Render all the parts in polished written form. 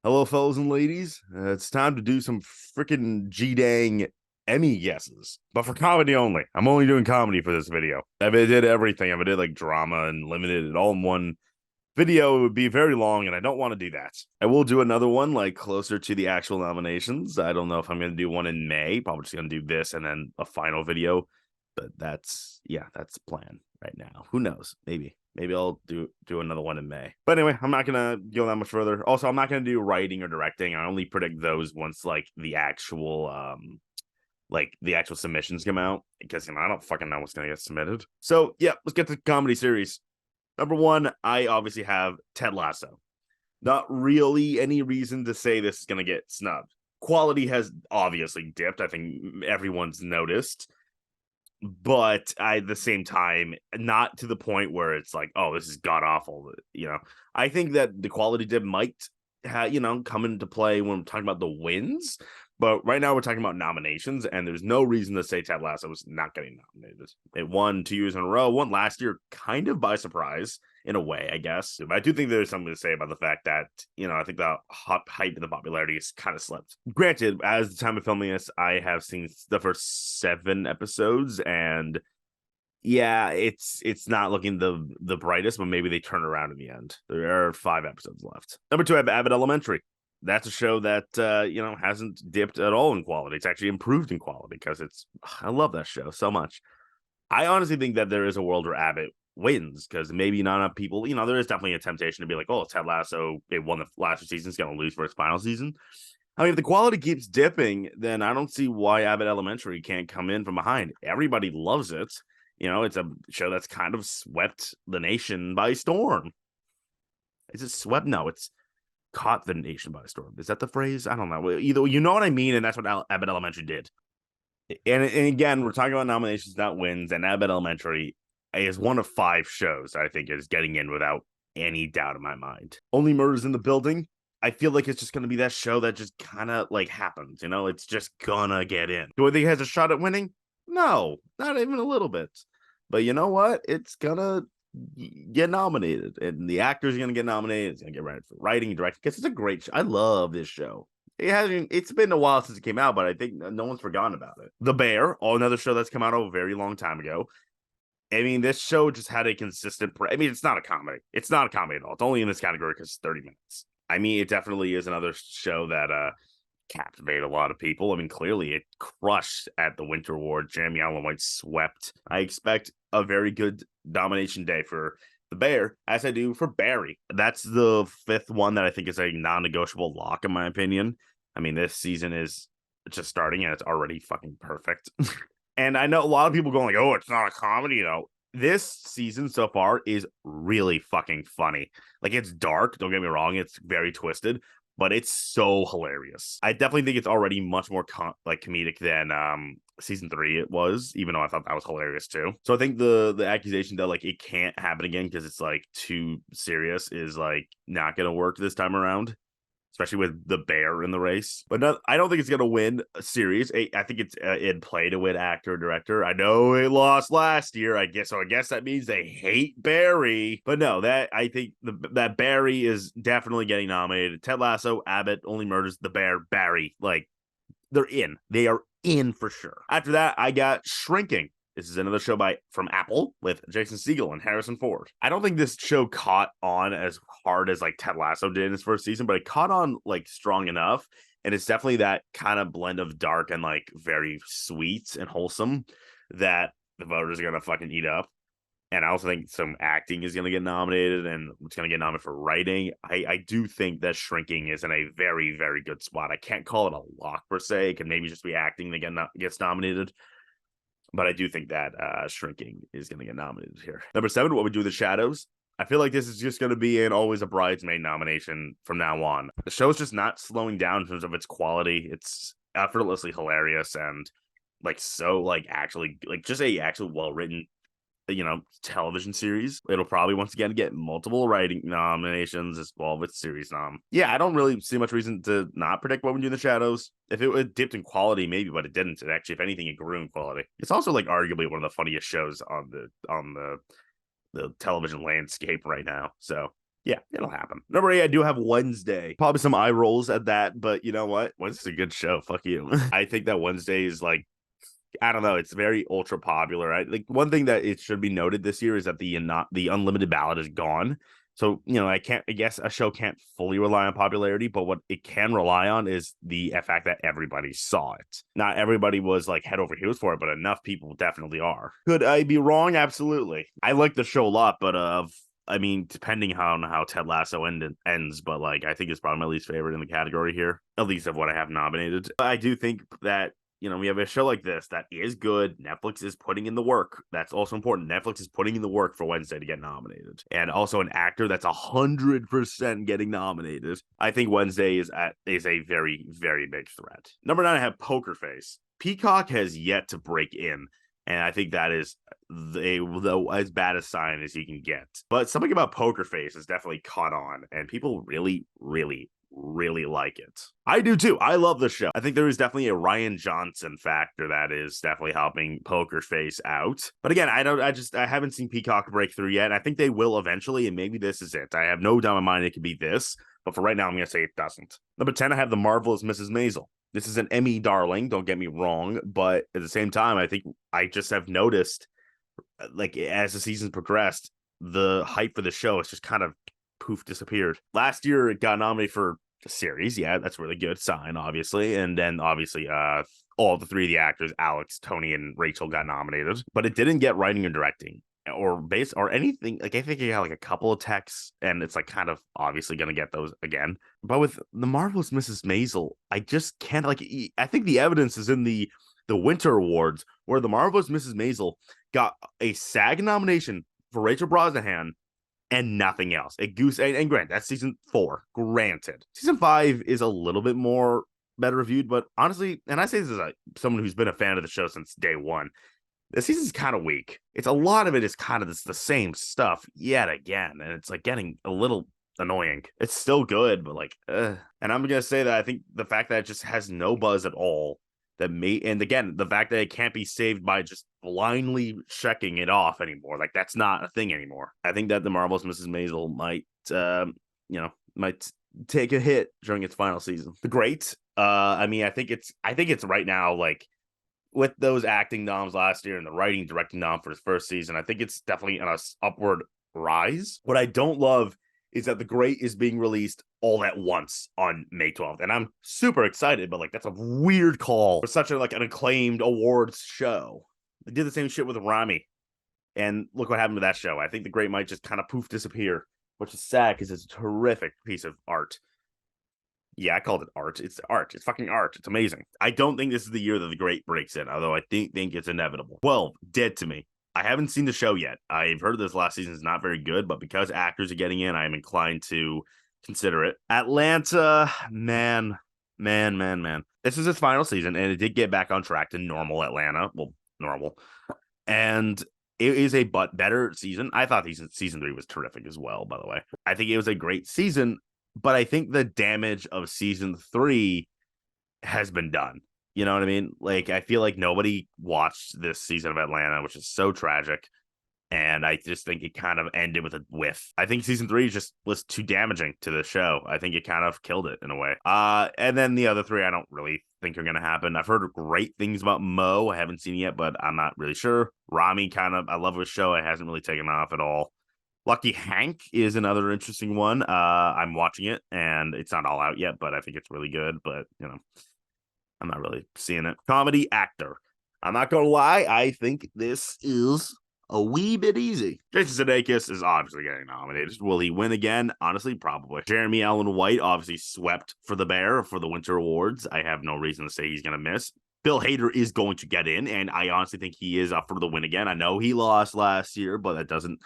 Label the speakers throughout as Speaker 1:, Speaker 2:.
Speaker 1: Hello, fellas and ladies. It's time to do some freaking G-dang Emmy guesses, but for comedy only. I'm only doing comedy for this video. If I did everything, if I did like drama and limited it all in one video, it would be very long, and I don't want to do that. I will do another one like closer to the actual nominations. I don't know if I'm going to do one in May. Probably just going to do this and then a final video. But that's the plan right now. Who knows? Maybe I'll do another one in May. But anyway, I'm not gonna go that much further. Also, I'm not gonna do writing or directing. I only predict those once like the actual submissions come out, because I don't fucking know what's gonna get submitted. So yeah, let's get to the comedy series. Number one, I obviously have Ted Lasso. Not really any reason to say this is gonna get snubbed. Quality has obviously dipped. I think everyone's noticed, but at the same time, not to the point where it's like, oh, this is god awful. I think that the quality dip might come into play when we're talking about the wins. But right now we're talking about nominations, and there's no reason to say Ted Lasso was not getting nominated. It won 2 years in a row, won last year kind of by surprise, in a way, I guess. But I do think there's something to say about the fact that, I think the hype and the popularity is kind of slipped. Granted, as the time of filming this, I have seen the first 7 episodes, and yeah, it's not looking the brightest, but maybe they turn around in the end. There are 5 episodes left. Number 2, I have Abbott Elementary. That's a show that hasn't dipped at all in quality. It's actually improved in quality because I love that show so much. I honestly think that there is a world where Abbott wins, because maybe not enough people, there is definitely a temptation to be like, oh, Ted Lasso, it won the last 2 seasons, going to lose for its final season. I mean, if the quality keeps dipping, then I don't see why Abbott Elementary can't come in from behind. Everybody loves it. It's a show that's kind of swept the nation by storm. Is it swept? No, it's caught the nation by storm. Is that the phrase? I don't know. Either, you know what I mean, and that's what Abbott Elementary did. And again, we're talking about nominations, not wins, and Abbott Elementary is one of 5 shows I think is getting in without any doubt in my mind. Only Murders in the Building. I feel like it's just going to be that show that just kind of like happens. It's just gonna get in. Do I think it has a shot at winning? No, not even a little bit. But you know what? It's gonna get nominated, and the actors are gonna get nominated. It's gonna get right for writing and directing, because it's a great show. I love this show. It's been a while since it came out, but I think no one's forgotten about it. The Bear, another show that's come out a very long time ago. I mean, this show just had a consistent. It's not a comedy. It's not a comedy at all. It's only in this category because it's 30 minutes. I mean, it definitely is another show that captivated a lot of people. I mean, clearly it crushed at the Winter Award. Jeremy Allen White swept. I expect a very good domination day for The Bear, as I do for Barry. That's the 5th one that I think is a non-negotiable lock, in my opinion. I mean, this season is just starting, and it's already fucking perfect. And I know a lot of people going like, oh, it's not a comedy, This season so far is really fucking funny. Like, it's dark, don't get me wrong, it's very twisted, but it's so hilarious. I definitely think it's already much more comedic than season 3 it was, even though I thought that was hilarious too. So I think the accusation that like it can't happen again because it's like too serious is like not gonna work this time around, especially with the Bear in the race. But no, I don't think it's going to win a series. I think it's in play to win actor, director. I know it lost last year, I guess. So I guess that means they hate Barry. But no, I think that Barry is definitely getting nominated. Ted Lasso, Abbott, Only Murders, The Bear, Barry. Like, they're in. They are in for sure. After that, I got Shrinking. This is another show from Apple with Jason Segel and Harrison Ford. I don't think this show caught on as hard as like Ted Lasso did in his first season, but it caught on like strong enough. And it's definitely that kind of blend of dark and like very sweet and wholesome that the voters are going to fucking eat up. And I also think some acting is going to get nominated, and it's going to get nominated for writing. I do think that Shrinking is in a very, very good spot. I can't call it a lock per se. It could maybe just be acting that gets nominated. But I do think that Shrinking is going to get nominated here. Number 7, What We Do in the Shadows. I feel like this is just going to be always a bridesmaid nomination from now on. The show's just not slowing down in terms of its quality. It's effortlessly hilarious and like so like actually like just a actually well-written television series. It'll probably once again get multiple writing nominations as well with series nom. Yeah, I don't really see much reason to not predict What We Do in the Shadows. If it dipped in quality, maybe, but it didn't. It actually, if anything, it grew in quality. It's also like arguably one of the funniest shows on the television landscape right now. So Yeah, it'll happen. Number 8, I do have Wednesday. Probably some eye rolls at that, but you know what? Wednesday's a good show. Fuck you. I think that Wednesday is like, I don't know. It's very ultra popular. Right? Like one thing that it should be noted this year is that the unlimited ballot is gone. So I guess a show can't fully rely on popularity, but what it can rely on is the fact that everybody saw it. Not everybody was like head over heels for it, but enough people definitely are. Could I be wrong? Absolutely. I like the show a lot, but I mean, depending on how Ted Lasso ends, but like I think it's probably my least favorite in the category here, at least of what I have nominated. I do think that we have a show like this that is good. Netflix is putting in the work. That's also important. Netflix is putting in the work for Wednesday to get nominated. And also an actor that's 100% getting nominated. I think Wednesday is a very, very big threat. Number 9, I have Poker Face. Peacock has yet to break in. And I think that is as bad a sign as you can get. But something about Poker Face has definitely caught on. And people really, really, really like it. I do too. I love the show. I think there is definitely a Ryan Johnson factor that is definitely helping Poker Face out. But again, I haven't seen Peacock break through yet. I think they will eventually, and maybe this is it. I have no doubt in my mind it could be this, but for right now, I'm going to say it doesn't. Number 10, I have The Marvelous Mrs. Maisel. This is an Emmy darling, don't get me wrong, but at the same time, I think I just have noticed, like, as the season's progressed, the hype for the show has just kind of poof disappeared. Last year, it got nominated for a series. Yeah, that's a really good sign, obviously. And then, obviously, all the 3 of the actors, Alex, Tony, and Rachel, got nominated, but it didn't get writing and directing or anything. Like I think you got like a couple of texts, and it's like kind of obviously gonna get those again. But with The Marvelous Mrs. Maisel, I just can't like. I think the evidence is in the Winter Awards, where The Marvelous Mrs. Maisel got a SAG nomination for Rachel Brosnahan and nothing else. And granted, that's season 4. Granted, season 5 is a little bit more better reviewed, but honestly, and I say this as someone who's been a fan of the show since day one, the season's kind of weak. It's a lot of it is kind of the same stuff yet again, and it's like getting a little annoying. It's still good, but like, and I'm gonna say that I think the fact that it just has no buzz at all, and again, the fact that it can't be saved by just blindly checking it off anymore, like that's not a thing anymore. I think that The Marvelous Mrs. Maisel might take a hit during its final season. The Great, I mean, I think it's right now, like, with those acting noms last year and the writing directing nom for his first season, I think it's definitely on a upward rise. What I don't love is that The Great is being released all at once on May 12th, and I'm super excited, but like that's a weird call for such an acclaimed awards show. They did the same shit with Rami, and look what happened to that show. I think The Great might just kind of poof disappear, which is sad because it's a terrific piece of art. Yeah, I called it art. It's art. It's fucking art. It's amazing. I don't think this is the year that The Great breaks in, although I think it's inevitable. 12, Dead to Me. I haven't seen the show yet. I've heard this last season is not very good, but because actors are getting in, I am inclined to consider it. Atlanta, man. This is its final season, and it did get back on track to normal Atlanta. Well, normal. And it is a better season. I thought season 3 was terrific as well, by the way. I think it was a great season, but I think the damage of season 3 has been done. You know what I mean? Like, I feel like nobody watched this season of Atlanta, which is so tragic. And I just think it kind of ended with a whiff. I think season 3 just was too damaging to the show. I think it kind of killed it in a way. And then the other 3, I don't really think are going to happen. I've heard great things about Mo. I haven't seen it yet, but I'm not really sure. Rami, I love his show. It hasn't really taken off at all. Lucky Hank is another interesting one. I'm watching it, and it's not all out yet, but I think it's really good. But, I'm not really seeing it. Comedy actor. I'm not going to lie. I think this is a wee bit easy. Jason Sudeikis is obviously getting nominated. Will he win again? Honestly, probably. Jeremy Allen White obviously swept for the Bear for the Winter Awards. I have no reason to say he's going to miss. Bill Hader is going to get in, and I honestly think he is up for the win again. I know he lost last year, but that doesn't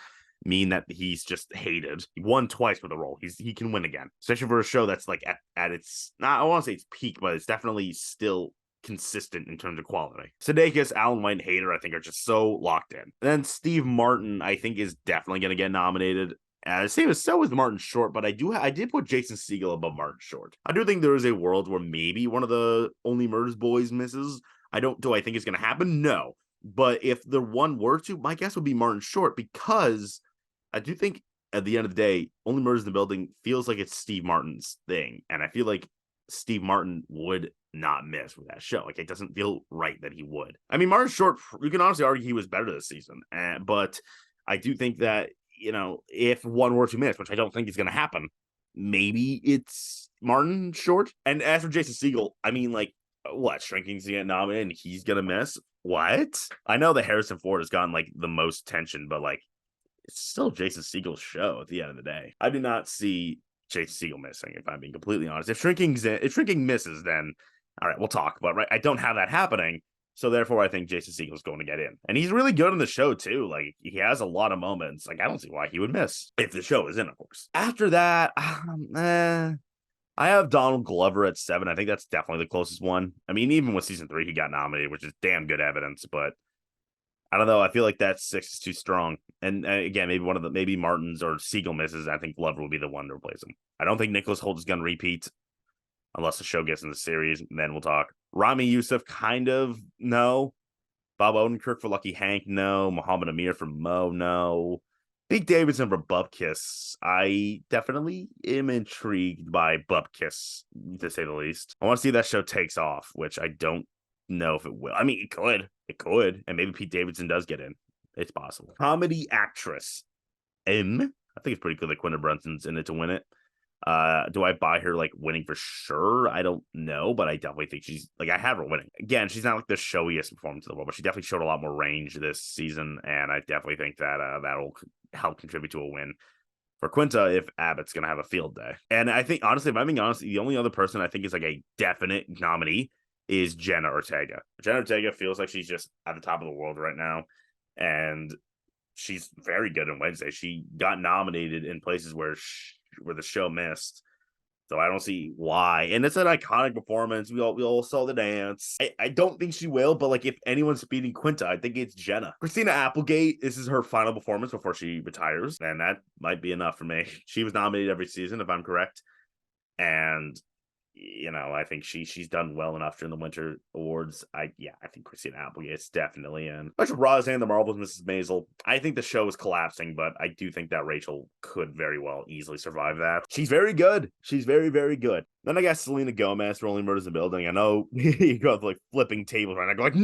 Speaker 1: mean that he's just hated. He won twice for the role. He can win again, especially for a show that's like at its, not, I want to say its peak, but it's definitely still consistent in terms of quality. Sudeikis, Alan White, and Hader, I think, are just so locked in. And then Steve Martin, I think, is definitely going to get nominated. So is Martin Short, but I did put Jason Segel above Martin Short. I do think there is a world where maybe one of the Only Murders boys misses. Do I think it's going to happen? No. But if the one were to, my guess would be Martin Short, because I do think at the end of the day, Only Murders in the Building feels like it's Steve Martin's thing. And I feel like Steve Martin would not miss with that show. Like, it doesn't feel right that he would. I mean, Martin Short, you can honestly argue he was better this season. But I do think that, if one were to miss, which I don't think is going to happen, maybe it's Martin Short. And as for Jason Segel, I mean, like, what? Shrinking's getting nominated and he's going to miss? What? I know that Harrison Ford has gotten, like, the most tension, but, like, it's still Jason Segel's show at the end of the day. I do not see Jason Segel missing, if I'm being completely honest. If Shrinking misses, then all right, we'll talk. But right, I don't have that happening. So therefore, I think Jason Segel's going to get in. And he's really good in the show, too. Like, he has a lot of moments. Like, I don't see why he would miss if the show is in, of course. After that, I have Donald Glover at 7. I think that's definitely the closest one. I mean, even with season 3, he got nominated, which is damn good evidence. But I don't know. I feel like that 6 is too strong. And again, maybe Martin's or Segel misses. I think Glover will be the one to replace him. I don't think Nicholas Hoult is going to repeat unless the show gets in the series. Then we'll talk. Rami Youssef, kind of, no. Bob Odenkirk for Lucky Hank, no. Muhammad Amir for Mo, no. Pete Davidson for Bupkis. I definitely am intrigued by Bupkis, to say the least. I want to see if that show takes off, which I don't know if it will. I mean, it could. It could. And maybe Pete Davidson does get in. It's possible. Comedy actress. I think it's pretty cool that Quinta Brunson's in it to win it. Do I buy her, like, winning for sure? I don't know, but I definitely think she's, like, I have her winning. Again, she's not like the showiest performance in the world, but she definitely showed a lot more range this season, and I definitely think that that'll help contribute to a win for Quinta if Abbott's going to have a field day. And I think, honestly, if I'm being honest, the only other person I think is, like, a definite nominee is Jenna Ortega. Jenna Ortega feels like she's just at the top of the world right now, and she's very good in Wednesday. She got nominated in places where the show missed, so I don't see why. And it's an iconic performance. We all saw the dance. I don't think she will, but like, if anyone's beating Quinta, I think it's Jenna. Christina Applegate, this is her final performance before she retires, and that might be enough for me. She was nominated every season, if I'm correct, and I think she's done well enough during the Winter Awards. I think Christina Applegate's definitely in. Rachel Brosnahan, The Marvelous Mrs. Maisel. I think the show is collapsing, but I do think that Rachel could very well easily survive that. She's very good. She's very, very good. Then I got Selena Gomez for Only Murders in the Building. I know you go like flipping tables right now. I go like,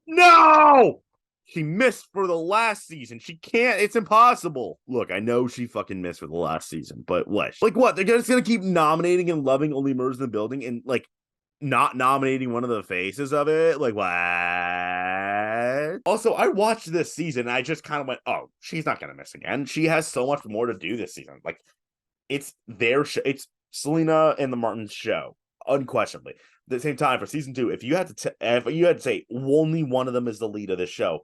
Speaker 1: no! She missed for the last season. She can't. It's impossible. Look, I know she fucking missed for the last season, but what? Like, what? They're just going to keep nominating and loving Only Murders in the Building and, like, not nominating one of the faces of it? Like, what? Also, I watched this season and I just kind of went, oh, she's not going to miss again. She has so much more to do this season. Like, it's their show. It's Selena and the Martins show, unquestionably. At the same time, for season 2, if you had to say only one of them is the lead of this show,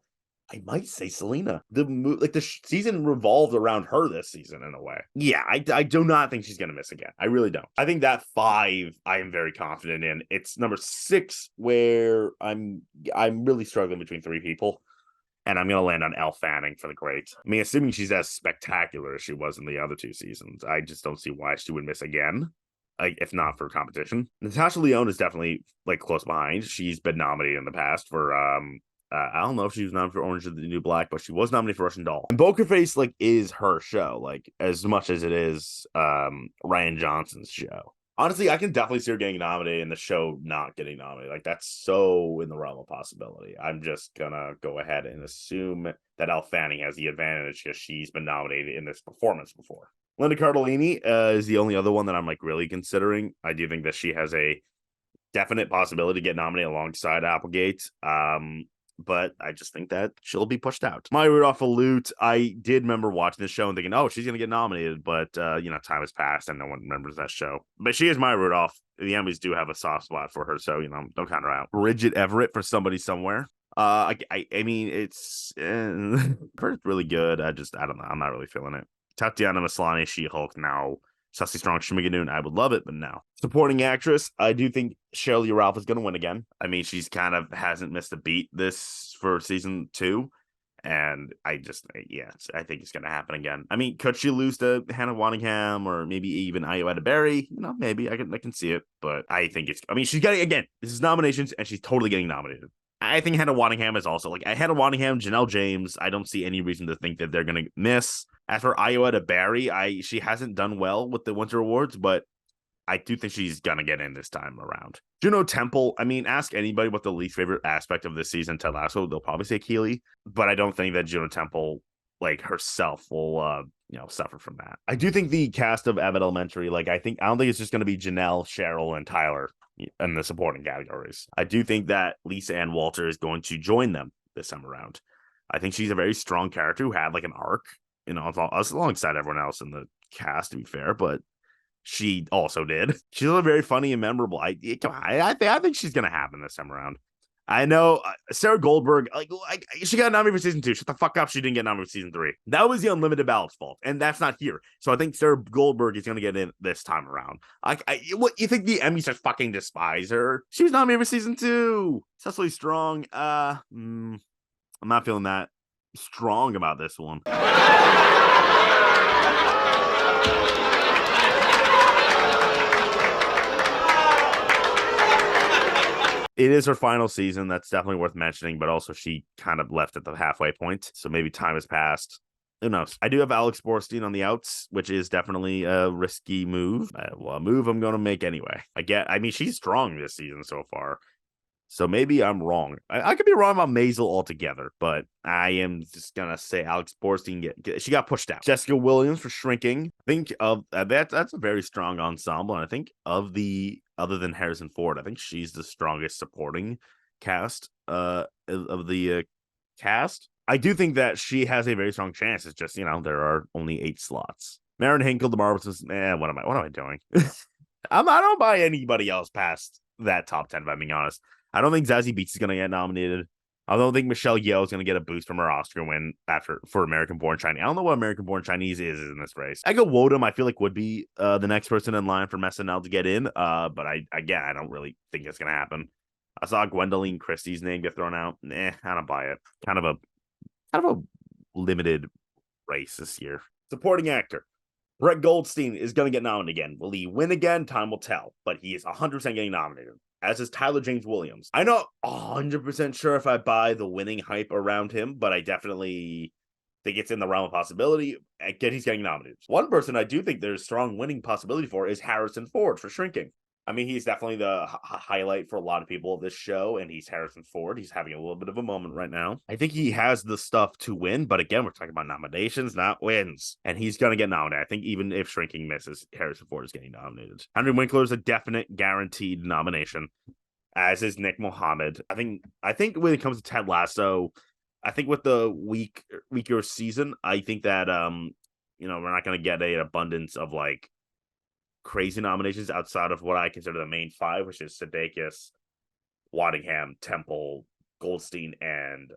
Speaker 1: I might say Selena. The season revolved around her this season in a way. Yeah, I do not think she's gonna miss again. I really don't. I think that 5 I am very confident in. It's number 6 where I'm really struggling between 3 people, and I'm gonna land on Elle Fanning for The Great. I mean, assuming she's as spectacular as she was in the other 2 seasons, I just don't see why she would miss again. If not for competition. Natasha Lyonne is definitely like close behind. She's been nominated in the past for I don't know if she was nominated for Orange is the New Black, but she was nominated for Russian Doll. And Poker Face, like, is her show, like, as much as it is Ryan Johnson's show. Honestly, I can definitely see her getting nominated and the show not getting nominated. Like, that's so in the realm of possibility. I'm just gonna go ahead and assume that Elle Fanning has the advantage because she's been nominated in this performance before. Linda Cardellini is the only other one that I'm, like, really considering. I do think that she has a definite possibility to get nominated alongside Applegate. But I just think that she'll be pushed out. Maya Rudolph-Alute, I did remember watching this show and thinking, oh, she's going to get nominated. But, time has passed and no one remembers that show. But she is Maya Rudolph. The Emmys do have a soft spot for her, so, don't count her out. Bridget Everett for Somebody Somewhere. I mean, it's really good. I don't know. I'm not really feeling it. Tatiana Maslany, She-Hulk, now. Sussy Strong, Schmigadoon, I would love it, but no. Supporting actress, I do think Shirley Ralph is going to win again. I mean, she's kind of hasn't missed a beat this for season 2. And I think it's going to happen again. I mean, could she lose to Hannah Waddingham or maybe even Ayoade Berry? Maybe I can see it, but I think she's getting, again, this is nominations and she's totally getting nominated. I think Hannah Waddingham is also, like, Hannah Waddingham, Janelle James, I don't see any reason to think that they're going to miss. As for Iowa to Barry, she hasn't done well with the Winter Awards, but I do think she's gonna get in this time around. Juno Temple, I mean, ask anybody what the least favorite aspect of this season Ted Lasso, they'll probably say Keeley, but I don't think that Juno Temple, like herself, will suffer from that. I do think the cast of Abbott Elementary, I don't think it's just gonna be Janelle, Cheryl, and Tyler in the supporting categories. I do think that Lisa Ann Walter is going to join them this time around. I think she's a very strong character who had an arc, alongside everyone else in the cast, to be fair, but she also did. She's very funny and memorable. I think she's gonna happen this time around. I know Sarah Goldberg, she got nominated for season 2. Shut the fuck up. She didn't get nominated for season 3. That was the Unlimited Ballot's fault, and that's not here. So I think Sarah Goldberg is gonna get in this time around. What you think the Emmys just fucking despise her? She was nominated for season 2. Cecily Strong. I'm not feeling that strong about this one. It is her final season. That's definitely worth mentioning, but also she kind of left at the halfway point. So maybe time has passed. Who knows? I do have Alex Borstein on the outs, which is definitely a risky move. A move I'm going to make anyway. She's strong this season so far. So maybe I'm wrong. I could be wrong about Maisel altogether, but I am just going to say Alex Borstein, she got pushed out. Jessica Williams for Shrinking. I think of that's a very strong ensemble. And I think other than Harrison Ford, I think she's the strongest supporting cast of the cast. I do think that she has a very strong chance. It's just, there are only 8 slots. Maren Hinkle, The Marvelous. What am I doing? I don't buy anybody else past that top 10, if I'm being honest. I don't think Zazie Beetz is going to get nominated. I don't think Michelle Yeoh is going to get a boost from her Oscar win for American Born Chinese. I don't know what American Born Chinese is in this race. Ego Wodum, I feel like would be the next person in line from SNL to get in. But I don't really think it's going to happen. I saw Gwendoline Christie's name get thrown out. I don't buy it. Kind of a limited race this year. Supporting actor. Brett Goldstein is going to get nominated again. Will he win again? Time will tell. But he is 100% getting nominated, as is Tyler James Williams. I'm not 100% sure if I buy the winning hype around him, but I definitely think it's in the realm of possibility. Again, he's getting nominated. One person I do think there's strong winning possibility for is Harrison Ford for Shrinking. He's definitely the highlight for a lot of people of this show, and he's Harrison Ford. He's having a little bit of a moment right now. I think he has the stuff to win, but again, we're talking about nominations, not wins. And he's going to get nominated. I think even if Shrinking misses, Harrison Ford is getting nominated. Henry Winkler is a definite guaranteed nomination, as is Nick Mohammed. I think when it comes to Ted Lasso, I think with the weaker season, I think that we're not going to get an abundance of crazy nominations outside of what I consider the main 5, which is Sudeikis, Waddingham, Temple, Goldstein, and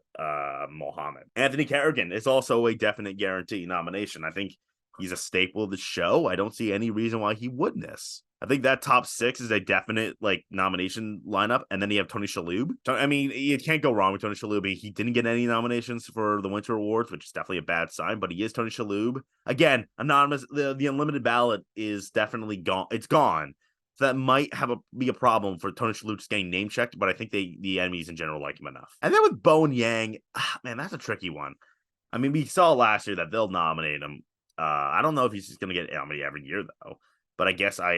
Speaker 1: Mohammed. Anthony Carrigan is also a definite guarantee nomination. I think he's a staple of the show. I don't see any reason why he would miss. I think that top 6 is a definite nomination lineup, and then you have Tony Shalhoub. You can't go wrong with Tony Shalhoub. He didn't get any nominations for the Winter Awards, which is definitely a bad sign. But he is Tony Shalhoub. Again, anonymous. The Unlimited Ballot is definitely gone. It's gone. So that might be a problem for Tony Shalhoub just getting name checked. But I think the Emmys in general like him enough. And then with Bowen Yang, man, that's a tricky one. We saw last year that they'll nominate him. I don't know if he's just going to get nominated every year though. But I guess I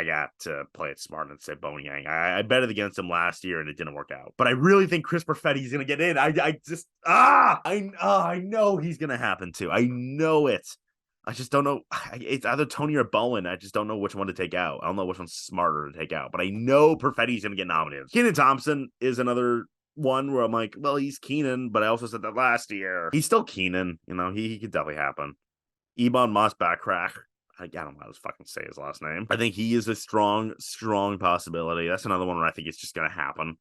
Speaker 1: got to play it smart and say Bowen Yang. I betted against him last year and it didn't work out. But I really think Chris Perfetti is going to get in. I know he's going to happen too. I know it. I just don't know. It's either Tony or Bowen. I just don't know which one to take out. I don't know which one's smarter to take out. But I know Perfetti's going to get nominated. Kenan Thompson is another one where I'm like, well, he's Keenan, but I also said that last year. He's still Keenan. He could definitely happen. Ebon Moss Backrack. I don't know how to fucking say his last name. I think he is a strong possibility. That's another one where I think it's just going to happen,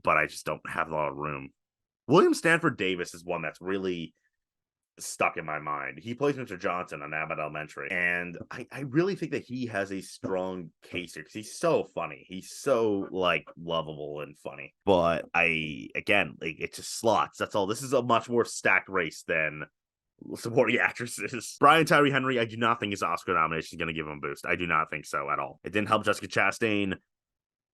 Speaker 1: but I just don't have a lot of room. William Stanford Davis is one that's really stuck in my mind. He plays Mr. Johnson on Abbott Elementary, and I really think that he has a strong case here because he's so funny. He's so lovable and funny. But it's just slots. That's all. This is a much more stacked race than supporting actresses. Brian Tyree Henry, I do not think his Oscar nomination is going to give him a boost. I do not think so at all. It didn't help Jessica Chastain.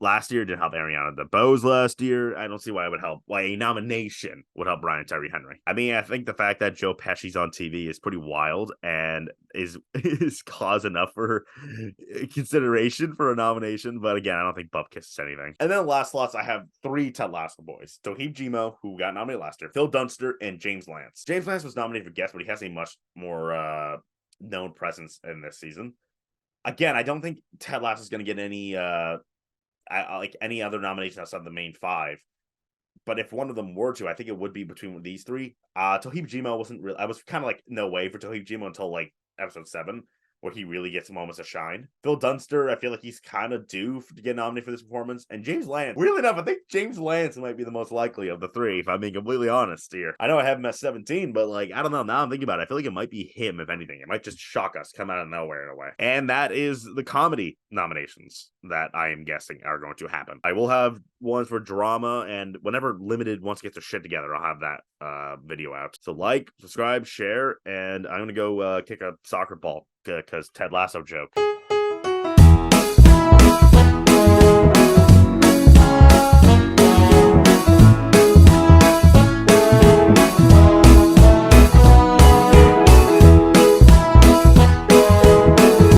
Speaker 1: last year. It didn't help Ariana DeBose last year. I don't see why it would help. Why a nomination would help Brian Tyree Henry. I mean, I think the fact that Joe Pesci's on TV is pretty wild and is cause enough for consideration for a nomination. But again, I don't think Bupkis is anything. And then last slots, I have 3 Ted Lasso boys: Toheeb Jimo, who got nominated last year, Phil Dunster, and James Lance. James Lance was nominated for guest, but he has a much more known presence in this season. Again, I don't think Ted Lasso is going to get any like any other nomination outside the main 5. But if one of them were to, I think it would be between these 3. Toheeb Jimo wasn't really. I was kind of like no way for Toheeb Jimo until like episode 7, where he really gets moments of shine. Phil Dunster, I feel like he's kind of due to get nominated for this performance. And James Lance, weirdly enough, I think James Lance might be the most likely of the 3, if I'm being completely honest here. I know I have him at 17, but like, I don't know. Now I'm thinking about it. I feel like it might be him, if anything. It might just shock us, come out of nowhere in a way. And that is the comedy nominations that I am guessing are going to happen. I will have ones for drama, and whenever Limited wants to get their shit together, I'll have that video out. So like, subscribe, share, and I'm going to go kick a soccer ball because Ted Lasso joke.